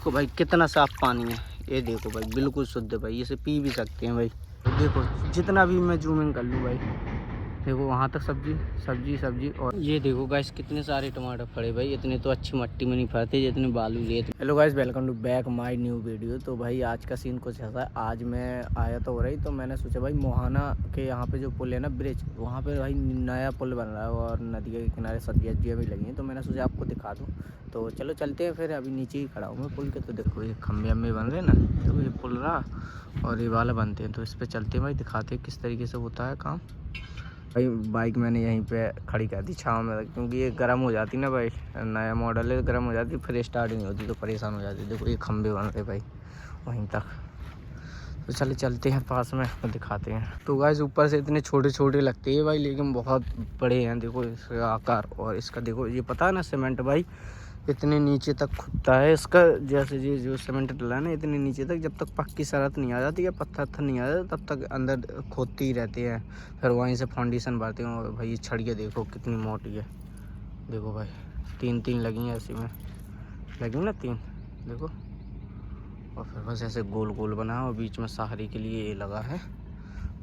देखो भाई कितना साफ पानी है। ये देखो भाई बिल्कुल शुद्ध है भाई, इसे पी भी सकते हैं भाई। देखो जितना भी मैं जूमिंग कर लूँ भाई, देखो वहाँ तक सब्जी सब्जी सब्जी। और ये देखो गाइस कितने सारे टमाटर फड़े भाई, इतने तो अच्छी मट्टी में नहीं फड़ते जितने बालू लिए। Hello guys, welcome to back my new video. तो भाई आज का सीन कुछ ऐसा है। आज मैं आया तो हो रही, तो मैंने सोचा भाई मोहाना के यहाँ पे जो पुल है ना, ब्रिज, वहाँ पे भाई नया पुल बन रहा है और नदी के किनारे सब्जियाँ भी लगी हैं। तो मैंने सोचा आपको दिखा दूँ। तो चलो चलते हैं फिर। अभी नीचे ही खड़ा हूँ मैं पुल के। तो देखो ये खम्भे अम्बे बन रहे हैं ना, तो ये पुल रहा और ये वाला बनते हैं। तो इस पर चलते हैं भाई, दिखाते हैं किस तरीके से होता है काम। भाई बाइक मैंने यहीं पे खड़ी कर दी छाँव में, क्योंकि ये गर्म हो जाती ना भाई, नया मॉडल है, गर्म हो जाती फिर स्टार्ट नहीं होती तो परेशान हो जाती। देखो ये खंभे बन रहे भाई वहीं तक। तो चले चलते हैं पास में तो दिखाते हैं। तो गाइस ऊपर से इतने छोटे छोटे लगते हैं भाई, लेकिन बहुत बड़े हैं। देखो इसका आकार और इसका देखो, ये पता है ना सीमेंट भाई इतने नीचे तक खुदता है इसका। जैसे ये जो सीमेंट डला है ना, इतने नीचे तक, जब तक पक्की सरहद नहीं आ जाती या पत्थर नहीं आ जाता तब तक अंदर खोदते ही रहते हैं। फिर वहीं से फाउंडेशन भरते हैं। और भाई ये छड़ियाँ देखो कितनी मोटी है। देखो भाई तीन तीन लगी हैं, ऐसी में लगी ना तीन, देखो। और फिर बस ऐसे गोल गोल बना है और बीच में सहारे के लिए ये लगा है।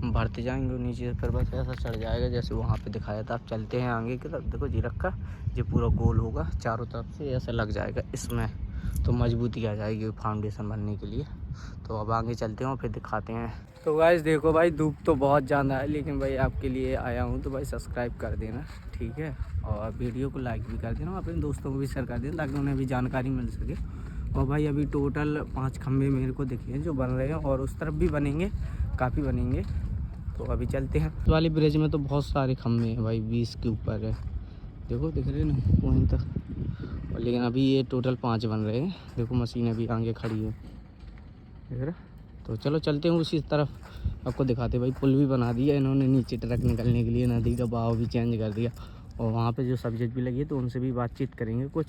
भरते जाएंगे नीचे से, फिर बस ऐसा चढ़ जाएगा जैसे वहाँ पे दिखाया था। आप चलते हैं आगे की तरफ। देखो जी रखा, ये पूरा गोल होगा चारों तरफ से, ऐसा लग जाएगा इसमें, तो मजबूती आ जाएगी फाउंडेशन बनने के लिए। तो अब आगे चलते हैं और फिर दिखाते हैं। तो गाइस देखो भाई धूप तो बहुत ज़्यादा है, लेकिन भाई आपके लिए आया हूँ तो भाई सब्सक्राइब कर देना, ठीक है। और वीडियो को लाइक भी कर देना, अपने दोस्तों को भी शेयर कर देना ताकि उन्हें भी जानकारी मिल सके। और भाई अभी टोटल 5 खंभे मेरे को दिखे हैं जो बन रहे हैं, और उस तरफ भी बनेंगे, काफ़ी बनेंगे। तो अभी चलते हैं। इस वाली ब्रिज में तो बहुत सारे खम्भे हैं भाई, 20 के ऊपर है। देखो दिख रहे हैं ना वहीं तक। और लेकिन अभी ये टोटल 5 बन रहे हैं। देखो मशीन अभी आगे खड़ी है, देख रहे। तो चलो चलते हैं उसी तरफ, आपको दिखाते। भाई पुल भी बना दिया इन्होंने नीचे ट्रक निकलने के लिए, नदी का बहाव भी चेंज कर दिया। और वहाँ पे जो सब्जेक्ट भी लगी है तो उनसे भी बातचीत करेंगे कुछ,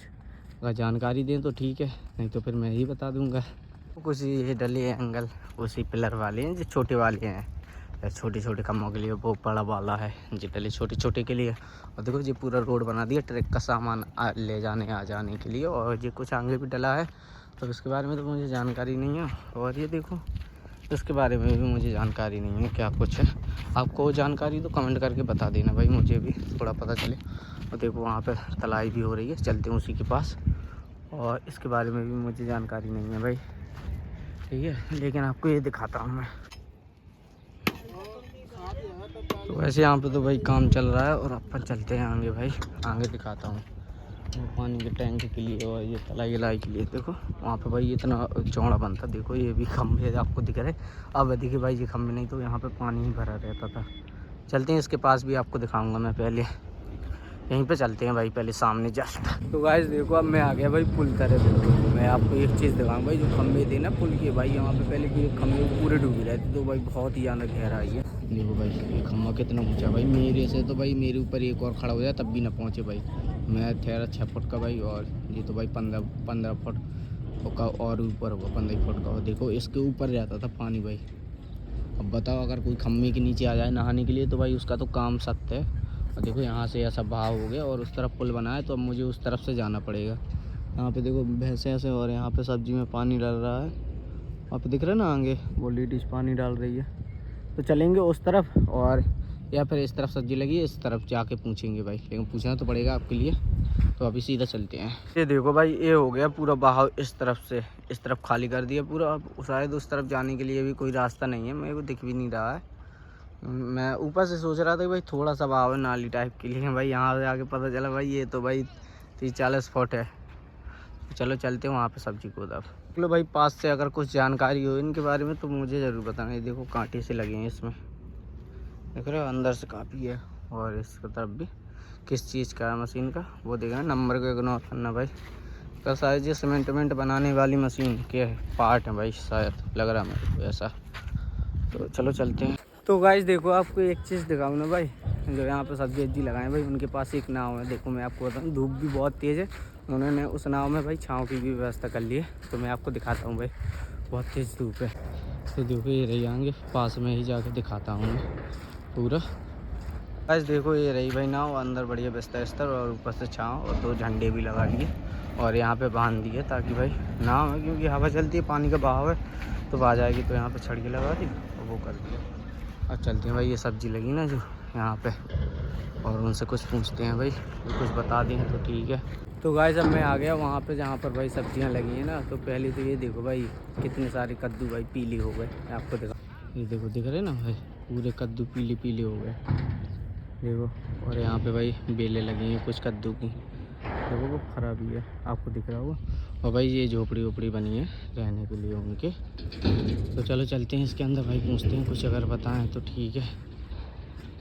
अगर जानकारी दें तो ठीक है, नहीं तो फिर मैं ही बता दूँगा। कुछ ये डले एंगल उसी पिलर वाले हैं जो छोटे वाले हैं, छोटे छोटे कामों के लिए। वो बड़ा वाला है जी डले छोटे छोटे के लिए। और देखो ये पूरा रोड बना दिया ट्रक का सामान ले जाने आ जाने के लिए। और ये कुछ आगे भी डला है, तो इसके बारे में तो मुझे जानकारी नहीं है। और ये देखो इसके बारे में भी मुझे जानकारी नहीं है क्या कुछ है। आपको जानकारी तो कमेंट करके बता देना भाई, मुझे भी थोड़ा पता चले। और देखो वहाँ पर तलाई भी हो रही है, चलते हैं उसी के पास। और इसके बारे में भी मुझे जानकारी नहीं है भाई, ठीक है, लेकिन आपको ये दिखाता हूँ मैं। तो वैसे यहाँ पे तो भाई काम चल रहा है और अपन चलते हैं आगे भाई, आगे दिखाता हूँ। पानी के टैंक के लिए और ये तलाई लाई के लिए। देखो वहाँ पे भाई इतना चौड़ा बनता, देखो ये भी खम्भे आपको दिख रहे। अब देखिए भाई ये खम्भे नहीं तो यहाँ पे पानी ही भरा रहता था। चलते हैं इसके पास भी, आपको दिखाऊंगा मैं। पहले यहीं पे चलते हैं भाई, पहले सामने जस्ट। तो गाइस देखो अब मैं आ गया भाई पुल तरफ। मैं आपको एक चीज़ दिखाऊंगा भाई, जो खम्भे थे ना पुल के भाई, यहाँ पे पहले भी खम्भे पूरे डूबे रहते, तो भाई बहुत ही ज़्यादा गहराई है। देखो भाई ये खम्भा कितना ऊंचा भाई, मेरे से तो भाई मेरे ऊपर एक और खड़ा हो जाए तब भी ना पहुँचे भाई। मैं ठहरा 6 फुट का भाई, और ये तो भाई 15 फुट का और ऊपर होगा, 15 फुट का। और देखो इसके ऊपर रहता था पानी भाई। अब बताओ अगर कोई खम्भे के नीचे आ जाए नहाने के लिए तो भाई उसका तो काम सख्त है। और देखो यहाँ से ऐसा बहाव हो गया और उस तरफ पुल बना है, तो अब मुझे उस तरफ से जाना पड़ेगा। यहाँ पे देखो भैंसे ऐसे, और यहाँ पे सब्जी में पानी डाल रहा है। वहाँ पे दिख रहा है ना आगे वो लेडीज पानी डाल रही है। तो चलेंगे उस तरफ, और या फिर इस तरफ सब्जी लगी है, इस तरफ जाके पूछेंगे भाई, लेकिन पूछना तो पड़ेगा आपके लिए। तो अभी सीधा चलते हैं। ये देखो भाई ये हो गया पूरा बहाव इस तरफ से, इस तरफ खाली कर दिया पूरा। अब शायद उस तरफ जाने के लिए भी कोई रास्ता नहीं है, मेरे को दिख भी नहीं रहा है। मैं ऊपर से सोच रहा था कि भाई थोड़ा सा बहाव है नाली टाइप के लिए भाई, यहाँ से आके पता चला भाई ये तो भाई 30-40 फुट है। तो चलो चलते हैं वहाँ पे सब्जी को। तब चलो भाई पास से अगर कुछ जानकारी हो इनके बारे में तो मुझे ज़रूर बताना। ये देखो कांटे से लगे हैं इसमें, देख रहे हो अंदर से काफ़ी है। और इसकी तरफ भी किस चीज़ का है मशीन का वो देखना, नंबर को इग्नोर करना भाई। का शायद ये सीमेंट बनाने वाली मशीन के पार्ट है भाई, शायद लग रहा है मेरे को ऐसा। तो चलो चलते हैं। तो गाइस देखो आपको एक चीज़ दिखाऊँ ना भाई, जो यहाँ पे सब्जी वब्जी लगाए भाई, उनके पास एक नाव है। देखो मैं आपको बताऊँ धूप भी बहुत तेज़ है, उन्होंने उस नाव में भाई छाँव की भी व्यवस्था कर ली है। तो मैं आपको दिखाता हूँ भाई, बहुत तेज़ धूप है। तो देखो ये रही आगे पास में ही जाके दिखाता हूँ मैं पूरा। गाइस देखो ये रही भाई नाव, अंदर बढ़िया बिस्तर और ऊपर से छाँव, और 2 झंडे भी लगा दिए। और यहाँ पे बांध दिए ताकि भाई नाव है, क्योंकि हवा चलती है, पानी का बहाव है तो आ जाएगी, तो यहाँ पे छड़के लगा दी और वो कर दिया। अब चलते हैं भाई, ये सब्ज़ी लगी ना जो यहाँ पे, और उनसे कुछ पूछते हैं भाई, वो कुछ बता दें तो ठीक है। तो गाइस अब मैं आ गया वहाँ पे जहाँ पर भाई सब्जियाँ लगी हैं ना। तो पहले तो ये देखो भाई कितने सारे कद्दू भाई पीले हो गए, आपको दिखा, ये देखो दिख रहे ना भाई, पूरे कद्दू पीले पीले हो गए देखो। और यहाँ पे भाई बेलें लगी हैं कुछ कद्दू की, देखो वो खराबी है, आपको दिख रहा होगा। और भाई ये झोपड़ी वोपड़ी बनी है रहने के लिए उनके। तो चलो चलते हैं इसके अंदर भाई, पूछते हैं कुछ, अगर बताएं तो ठीक है,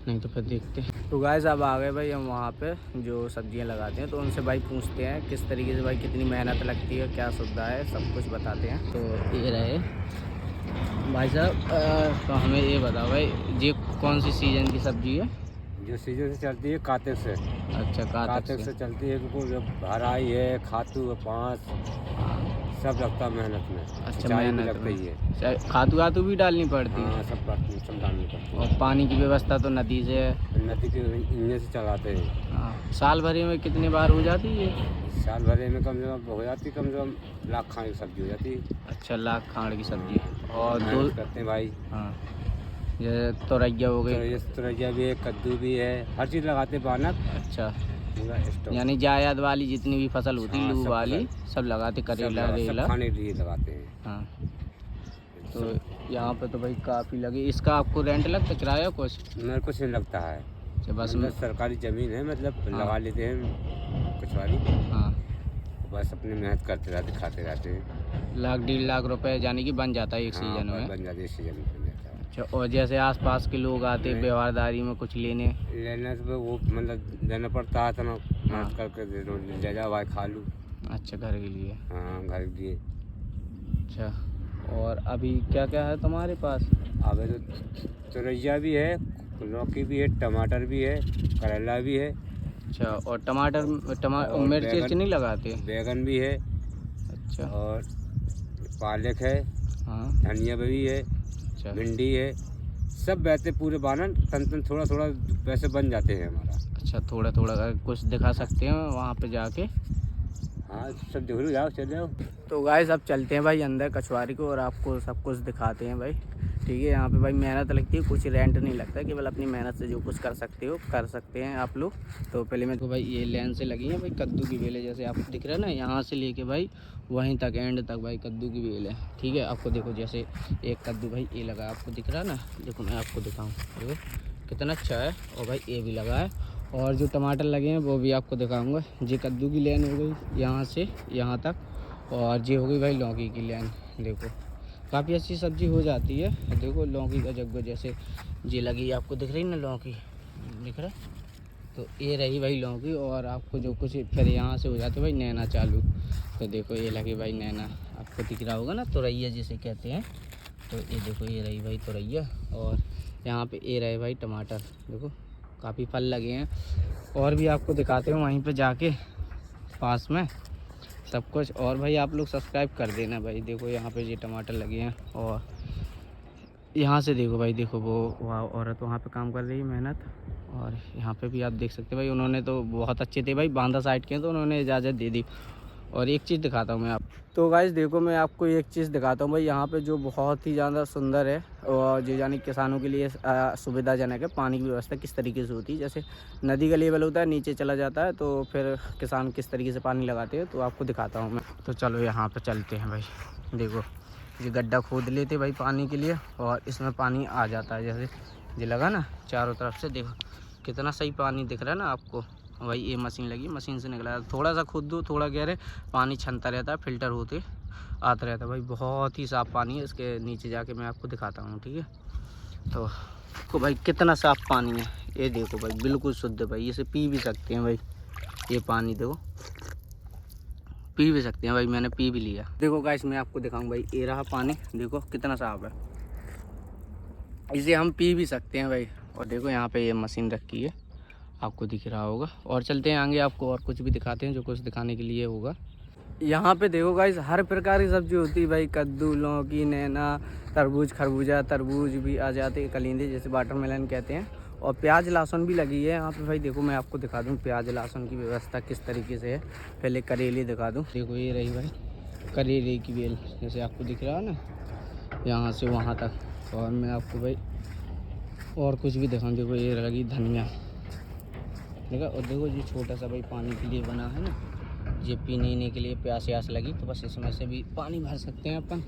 नहीं तो फिर देखते हैं। तो गाइस अब आ गए भाई हम वहाँ पे जो सब्जियाँ लगाते हैं, तो उनसे भाई पूछते हैं किस तरीके से भाई कितनी मेहनत लगती है, क्या सुविधा है, सब कुछ बताते हैं। तो ये रहे भाई साहब, तो हमें ये बताओ भाई ये कौन सी सीज़न की सब्जी है? जो सीजन से चलती है कार्तिक से। अच्छा कार्तिक से चलती है, क्योंकि जब भराई है, खातू है, पाँच सब लगता है मेहनत में। अच्छा मेहनत मेहनत लगती है, खातू वातू भी डालनी पड़ती है? हाँ सब डालनी पड़ती है। और पानी की व्यवस्था तो नदी से है? नदी के इंजन से चलाते हैं। हाँ। साल भर में कितनी बार हो जाती है? साल भरे में कम से कम हो जाती, कम से कम लाख खाने की सब्जी हो जाती है। अच्छा, लाख खाड़ की सब्जी। और मेहनत करते हैं भाई। हाँ, जैसे तोरैया हो गई, तोरैया भी है, कद्दू भी है, हर चीज़ लगाते पानक। अच्छा, पूरा स्टॉक, यानी जायद वाली जितनी भी फसल होती है, हाँ, लू सब वाली सब लगाते, करेला रेला। सब खाने के लिए लगाते हैं। हाँ, तो यहाँ पे तो भाई काफ़ी लगे। इसका आपको रेंट लगता, किराया कुछ? मेरे कुछ नहीं लगता है, बस मतलब सरकारी ज़मीन है, मतलब हाँ। लगा लेते हैं कुछ वाली, हाँ, बस अपनी मेहनत करते रहते, खाते रहते हैं। लाख 1.5 लाख रुपए यानी कि बन जाता है एक हाँ, सीजन में? बन जाते हैं, सीजन में बन जाता है। अच्छा, और जैसे आसपास के लोग आते व्यवहारदारी में कुछ लेने से वो मतलब देना पड़ता है, तो मैं हाँ। मेहनत करके दे दो, ले जा भाई खा लूँ। अच्छा, घर के लिए? हाँ, घर के लिए। अच्छा, और अभी क्या क्या है तुम्हारे पास? अबे तो तुरैया भी है, लौकी भी है, टमाटर भी है, करेला भी है। अच्छा, और टमाटर और मिर्च नहीं लगाते? बैगन भी है। अच्छा, और पालक है, हाँ, धनिया भी है, अच्छा, भिंडी है, सब वैसे पूरे बानन तन थोड़ा थोड़ा वैसे बन जाते हैं हमारा। अच्छा, थोड़ा थोड़ा कुछ दिखा सकते हैं वहाँ पे जाके? हाँ, सब देख लो, जाओ चले जाओ। तो गाइस अब चलते हैं भाई अंदर कछुआरी को, और आपको सब कुछ दिखाते हैं भाई, ठीक है। यहाँ पे भाई मेहनत लगती है, कुछ रेंट नहीं लगता, केवल अपनी मेहनत से जो कुछ कर सकते हो कर सकते हैं आप लोग। तो पहले मैं तो भाई ये लाइन से लगी है भाई कद्दू की बेलें, जैसे आपको दिख रहा है ना, यहाँ से लेके भाई वहीं तक एंड तक भाई कद्दू की बेल है, ठीक है। आपको देखो जैसे एक कद्दू भाई ये लगा, आपको दिख रहा है ना, देखो मैं आपको दिखाऊँ, देखो कितना अच्छा है। और भाई ये भी लगा है, और जो टमाटर लगे हैं वो भी आपको दिखाऊँगा। ये कद्दू की लाइन हो गई यहाँ से यहाँ तक, और ये हो गई भाई लौकी की लाइन। देखो काफ़ी अच्छी सब्ज़ी हो जाती है। देखो लौकी का जग्गो जैसे ये लगी, आपको दिख रही ना लौकी, दिख रहा? तो ये रही भाई लौकी, और आपको जो कुछ फिर यहाँ से हो जाते भाई नैना चालू। तो देखो ये लगी भाई नैना, आपको दिख रहा होगा ना, तुरैया जिसे कहते हैं। तो ये देखो ये रही भाई तुरैया, और यहाँ पे ये रहे भाई टमाटर। देखो काफ़ी फल लगे हैं, और भी आपको दिखाते हैं वहीं पे जाके पास में सब कुछ। और भाई आप लोग सब्सक्राइब कर देना भाई। देखो यहाँ पे ये टमाटर लगे हैं, और यहाँ से देखो भाई, देखो वो वहाँ औरत वहाँ पे काम कर रही है मेहनत। और यहाँ पे भी आप देख सकते हैं भाई, उन्होंने तो बहुत अच्छे थे भाई, बांदा साइड के हैं तो उन्होंने इजाज़त दे दी। और एक चीज़ दिखाता हूँ मैं आप, तो गाइस देखो मैं आपको एक चीज़ दिखाता हूँ भाई, यहाँ पे जो बहुत ही ज़्यादा सुंदर है, और जो यानी किसानों के लिए सुविधाजनक है, पानी की व्यवस्था किस तरीके से होती है। जैसे नदी का लेवल होता है, नीचे चला जाता है, तो फिर किसान किस तरीके से पानी लगाते हैं, तो आपको दिखाता हूँ मैं। तो चलो यहाँ पर चलते हैं भाई। देखो ये गड्ढा खोद लेते भाई पानी के लिए, और इसमें पानी आ जाता है, जैसे ये लगा ना चारों तरफ से, देखो कितना सही पानी दिख रहा है ना आपको भाई। ये मशीन लगी, मशीन से निकला, थोड़ा सा खुद दो, थोड़ा गहरे पानी छनता रहता है, फिल्टर होते आता रहता है भाई, बहुत ही साफ़ पानी है। इसके नीचे जाके मैं आपको दिखाता हूँ, ठीक है। तो भाई कितना साफ़ पानी है, ये देखो भाई बिल्कुल शुद्ध भाई, इसे पी भी सकते हैं भाई। ये पानी देखो पी भी सकते हैं भाई, मैंने पी भी लिया। देखो गाइस मैं आपको दिखाऊँ भाई, ये रहा पानी, देखो कितना साफ़ है, इसे हम पी भी सकते हैं भाई। और देखो यहाँ पे ये मशीन रखी है, आपको दिख रहा होगा। और चलते हैं आगे, आपको और कुछ भी दिखाते हैं जो कुछ दिखाने के लिए होगा। यहाँ पे देखो गाइस हर प्रकार की सब्जी होती है भाई, कद्दू, लौकी, नैना, तरबूज, खरबूजा, तरबूज भी आ जाते हैं, कलिंदे जैसे वाटरमेलन कहते हैं, और प्याज लहसुन भी लगी है यहाँ पे भाई। देखो मैं आपको दिखा दूँ प्याज लहसुन की व्यवस्था किस तरीके से है। पहले करेले दिखा दूँ। देखो ये रही भाई करेले की बेल, जैसे आपको दिख रहा है ना, यहाँ से वहाँ तक। और मैं आपको भाई और कुछ भी दिखाऊँ। देखो ये लगी धनिया, देखा। और देखो ये छोटा सा भाई पानी के लिए बना है ना, ये पीने के लिए प्यास व्यास लगी तो बस इसमें से भी पानी भर सकते हैं अपन।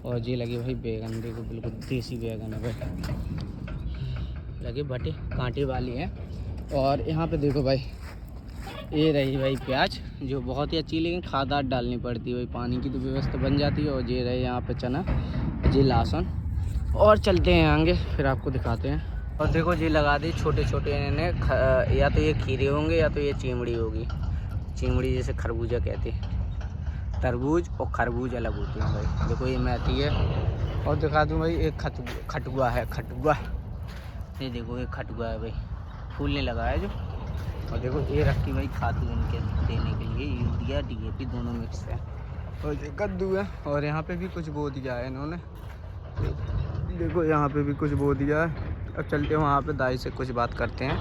और ये लगे भाई बैगन, देखो बिल्कुल देसी बैगन है भाई, लगे भटे कांटे वाली हैं। और यहाँ पे देखो भाई ये रही भाई प्याज, जो बहुत ही अच्छी, लेकिन खादार डालनी पड़ती है भाई, पानी की तो व्यवस्था बन जाती है। और ये रहे यहाँ पे चना, ये लहसुन। और चलते हैं आगे फिर आपको दिखाते हैं। और देखो ये लगा दी छोटे छोटे इन्होंने, या तो ये खीरे होंगे या तो ये चिमड़ी होगी। चिमड़ी जैसे खरबूजा कहते हैं, तरबूज और खरबूज अलग होती हैं भाई। देखो ये मेथी है। और दिखा दूँ भाई एक खटुआ है, खटुआ। ये देखो ये खटुआ है भाई, फूलने लगा है जो। और देखो ये रखी भाई खातू इनके देने के लिए, यूरिया DAP दोनों मिक्स है। और ये कद्दू है। और यहाँ पे भी कुछ बो दिया है इन्होंने, देखो यहाँ पे भी कुछ बो दिया है। अब चलते हैं वहाँ पे दाई से कुछ बात करते हैं,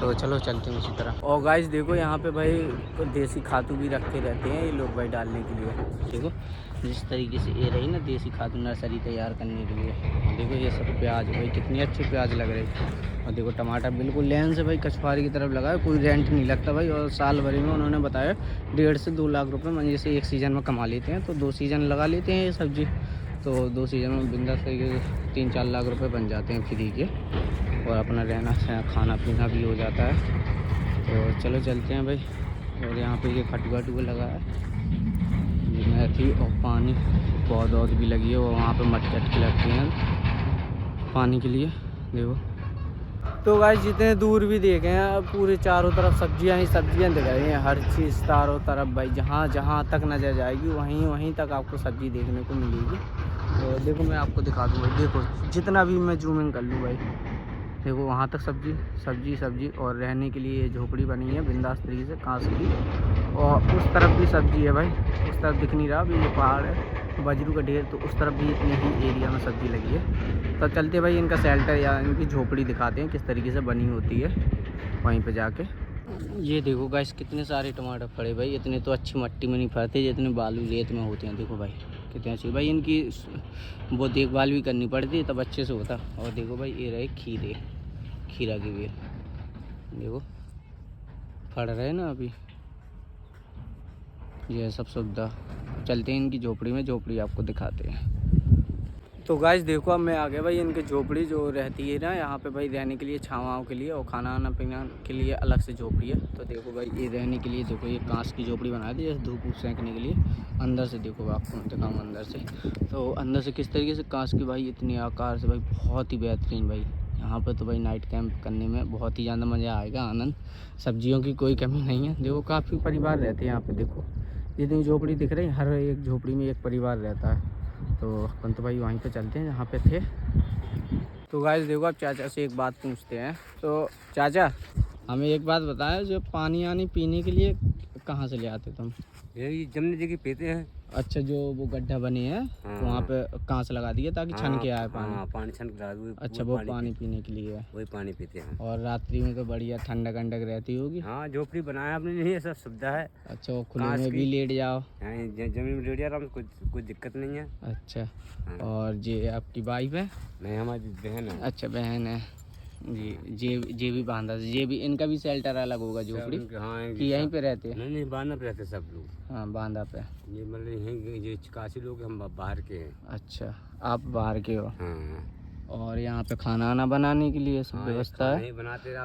तो चलो चलते हैं उसी तरह। और गाइस देखो यहाँ पे भाई देसी खातू भी रखे रहते हैं ये लोग भाई डालने के लिए। देखो जिस तरीके से ये रही ना देसी खातू नर्सरी तैयार करने के लिए। देखो ये सब प्याज भाई, कितनी अच्छी प्याज लग रही है। और देखो टमाटर बिल्कुल लेन से भाई कचफारी की तरफ लगा है, कोई रेंट नहीं लगता भाई। और साल भर में उन्होंने बताया 1.5 से 2 लाख रुपये मन जैसे एक सीज़न में कमा लेते हैं, तो 2 सीज़न लगा लेते हैं ये सब्ज़ी, तो 2 सीज़न में बिंदास तरीके से 3-4 लाख रुपए बन जाते हैं फ्री के। और अपना रहना खाना पीना भी हो जाता है। तो चलो चलते हैं भाई। और यहाँ पे ये खटुआ लगा है, ये मेथी और पानी पौध भी लगी है। और वहाँ पे मटके लगते हैं पानी के लिए, देखो। तो गाइस जितने दूर भी देखे हैं पूरे चारों तरफ सब्जियां ही सब्जियां दिख रही हैं, हर चीज़ चारों तरफ भाई। जहाँ तक नजर जाएगी वहीं तक आपको सब्जी देखने को मिलेगी। तो देखो मैं आपको दिखा दूँ भाई, देखो जितना भी मैं जूमिंग कर लूँ भाई, देखो वहाँ तक सब्जी। और रहने के लिए झोपड़ी बनी है बिंदास तरीके से कांस की। और उस तरफ भी सब्जी है भाई, उस तरफ दिख नहीं रहा अभी, ये पहाड़ है बजरू का ढेर, तो उस तरफ भी इतने ही एरिया में सब्जी लगी है। तो चलते भाई इनका शेल्टर या इनकी झोपड़ी दिखाते हैं किस तरीके से बनी होती है वहीं पे जाके। ये देखो गाइस कितने सारे टमाटर फड़े भाई, इतने तो अच्छी मट्टी में नहीं फड़ते जितने बालू रेत में होते हैं। देखो भाई कितने अच्छे भाई, इनकी वो देखभाल भी करनी पड़ती है तब अच्छे से होता। और देखो भाई ये रहे खीरा की बेल, देखो फड़ रहे ना अभी, ये सब सुविधा। चलते हैं इनकी झोपड़ी में, झोपड़ी आपको दिखाते हैं। तो गाइस देखो अब मैं आ गया भाई इनकी झोपड़ी जो रहती है ना यहाँ पे भाई, रहने के लिए छावाओं के लिए और खाना वाना पीना के लिए अलग से झोपड़ी है। तो देखो भाई ये रहने के लिए देखो ये कांच की झोपड़ी बना दी है धूप सेंकने के लिए। अंदर से देखो आपको दिखाऊँ अंदर से, तो अंदर से किस तरीके से कांच की भाई इतनी आकार से भाई, बहुत ही बेहतरीन भाई। यहाँ पर तो भाई नाइट कैंप करने में बहुत ही ज़्यादा मज़ा आएगा, आनंद। सब्जियों की कोई कमी नहीं है। देखो काफ़ी परिवार रहते हैं यहाँ पे, देखो जितनी झोपड़ी दिख रही है हर एक झोपड़ी में एक परिवार रहता है। तो अपन तो भाई वहीं पे चलते हैं जहाँ पे थे। तो गाइस देखो अब चाचा से एक बात पूछते हैं। तो चाचा हमें एक बात बताएं, जो पानी आनी पीने के लिए कहाँ से ले आते तुम? यही जमने जगह पीते हैं। अच्छा जो वो गड्ढा बने हैं वहाँ पे कांच लगा दिए ताकि छन के आए पानी? हाँ पानी छन के। अच्छा वो पानी पीने के लिए है, वही पानी पीते हैं। और रात्रि में तो बढ़िया ठंडक रहती होगी। हाँ झोपड़ी बनाया आपने, नहीं सब सुविधा है। अच्छा वो खुले में भी लेट जाओ? जमीन में लेट जा रहा हूँ, कुछ दिक्कत नहीं है। अच्छा और ये आपकी वाइफ है? नहीं हमारी बहन है। अच्छा बहन है जी। जे भी बांधा, ये भी इनका भी शेल्टर अलग होगा झोपड़ी? हाँ कि यहीं पे रहते हैं? नहीं बांधा पे रहते सब लोग। हाँ बांधा पे। ये मतलब यहीं ये काशी लोग, हम बाहर के हैं। अच्छा आप बाहर के हो। हाँ। और यहाँ पे खाना वाना बनाने के लिए सब व्यवस्था है? नहीं बनाते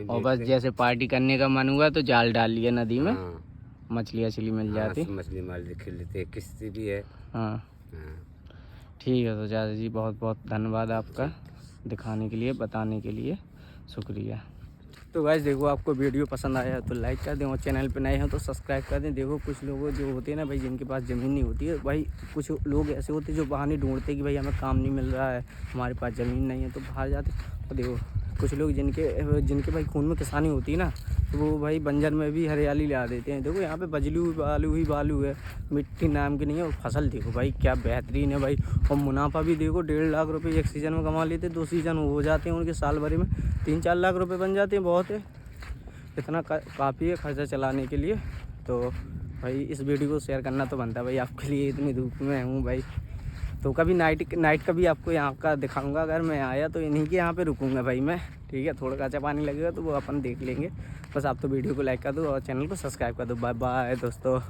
और बस जैसे पार्टी करने का मन हुआ तो जाल डाल लिया नदी में, हाँ। मछली मिल जाती? मछली मार खेल लेते, किस्ती भी है। हाँ ठीक है। तो चाचा जी बहुत बहुत धन्यवाद आपका दिखाने के लिए, बताने के लिए, शुक्रिया। तो गाइस देखो आपको वीडियो पसंद आया तो लाइक कर दें, और चैनल पे नए हैं तो सब्सक्राइब कर दें। देखो कुछ लोग जो होते हैं ना भाई, जिनके पास ज़मीन नहीं होती है भाई, कुछ लोग ऐसे होते हैं जो बहाने ढूंढते कि भाई हमें काम नहीं मिल रहा है, हमारे पास ज़मीन नहीं है, तो बाहर जाते। तो देखो कुछ लोग जिनके भाई खून में किसानी होती है ना, तो वो भाई बंजर में भी हरियाली ला देते हैं। देखो यहाँ पे बजली हुई बालू है, मिट्टी नाम की नहीं है। और फसल देखो भाई क्या बेहतरीन है भाई। और मुनाफा भी देखो 1.5 लाख रुपये एक सीज़न में कमा लेते, 2 सीज़न हो जाते हैं उनके साल भर में 3-4 लाख रुपये बन जाते हैं। बहुत है, इतना काफ़ी है खर्चा चलाने के लिए। तो भाई इस वीडियो को शेयर करना तो बनता है भाई आपके लिए, इतनी धूप में हूँ भाई। तो कभी नाइट का भी आपको यहाँ का दिखाऊंगा, अगर मैं आया तो इन्हीं के यहाँ पे रुकूंगा भाई मैं, ठीक है। थोड़ा कच्चा पानी लगेगा तो वो अपन देख लेंगे। बस आप तो वीडियो को लाइक कर दो और चैनल को सब्सक्राइब कर दो। बाय बाय दोस्तों।